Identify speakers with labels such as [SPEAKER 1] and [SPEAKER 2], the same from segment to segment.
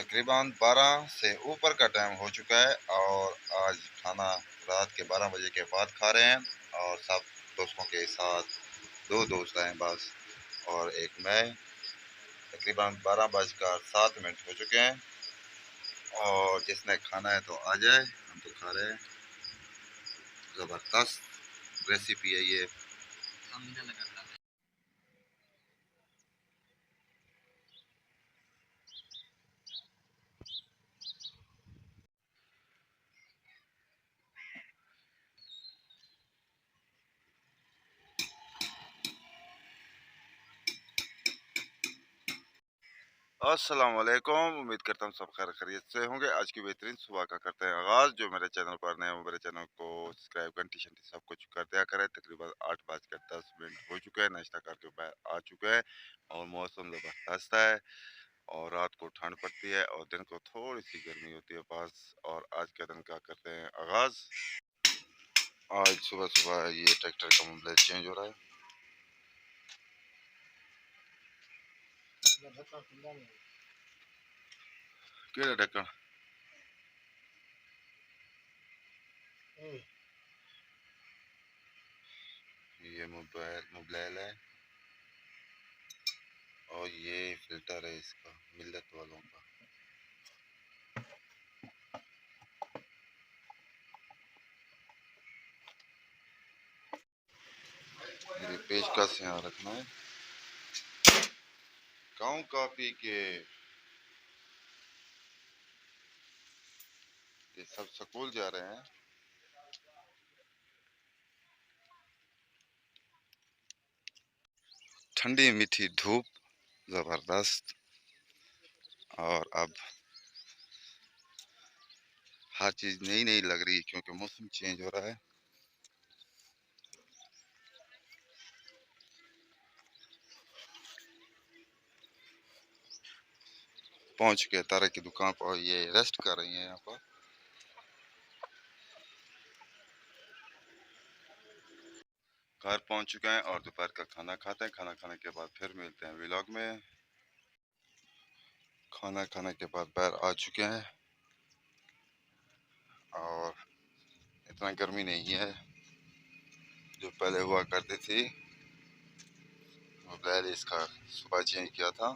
[SPEAKER 1] तकरीबन 12 से ऊपर का टाइम हो चुका है और आज खाना रात के 12 बजे के बाद खा रहे हैं और सब दोस्तों के साथ 2 दोस्त आए बस और एक मैं। तकरीबन 12 बजकर 7 मिनट हो चुके हैं और जिसने खाना है तो आ जाए, हम तो खा रहे हैं। ज़बरदस्त रेसिपी है ये। अस्सलाम वालेकुम, उम्मीद करता हूँ सब खैर खैरियत से होंगे। आज की बेहतरीन सुबह का करते हैं आगाज़। जो मेरे चैनल पर नए हो मेरे चैनल को सब्सक्राइब घंटी शंटी सब कुछ कर दिया करें। तकरीबन 8 बजकर 10 मिनट हो चुके हैं, नाश्ता करके बाहर आ चुके हैं और मौसम ज़बरदस्त है और रात को ठंड पड़ती है और दिन को थोड़ी सी गर्मी होती है बस। और आज के दिन का करते हैं आगाज़। आज सुबह सुबह ये ट्रैक्टर का मोबाइल चेंज हो रहा है। केड़ा ढक्कन ये मोबाइल है और ये फिल्टर है इसका, मिल्लत वालों का। मेरी पेचकस यहाँ रखना है। गाँव का पी के ये सब स्कूल जा रहे हैं। ठंडी मीठी धूप जबरदस्त। और अब हर चीज नई नई लग रही है क्योंकि मौसम चेंज हो रहा है। पहुंच के तारा की दुकान पर, ये रेस्ट कर रही है यहाँ पर। घर पहुंच चुके हैं और दोपहर का खाना खाते हैं। खाना खाने के बाद फिर मिलते हैं व्लॉग में। खाना खाने के बाद बाहर आ चुके हैं और इतना गर्मी नहीं है जो पहले हुआ करती थी। मोबाइल इसका सुबह चेंज किया था।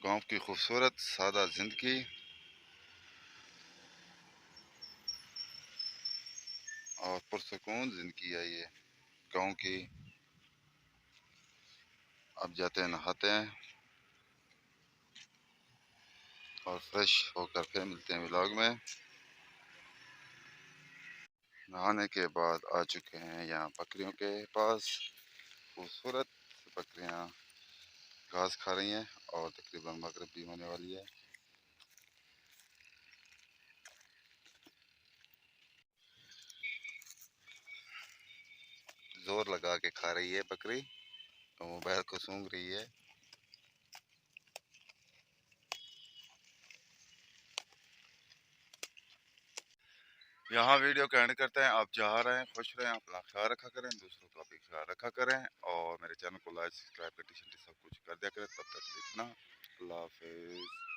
[SPEAKER 1] गांव की खूबसूरत सादा जिंदगी और पुरसकून जिंदगी है ये गांव की। अब जाते हैं, नहाते हैं और फ्रेश होकर फिर मिलते हैं व्लॉग में। नहाने के बाद आ चुके हैं यहाँ बकरियों के पास। खूबसूरत बकरियाँ घास खा रही हैं और तकरीबन मगरिब भी होने वाली है। जोर लगा के खा रही है बकरी तो मोबाइल को सूंघ रही है। यहाँ वीडियो का एंड करते हैं। आप जहाँ रहें खुश रहें, अपना ख्याल रखा करें, दूसरों का भी ख्याल रखा करें और मेरे चैनल को लाइक सब्सक्राइब घंटी शंटी सब कुछ कर दिया करें। तब तक इतना, अल्लाह हाफिज़।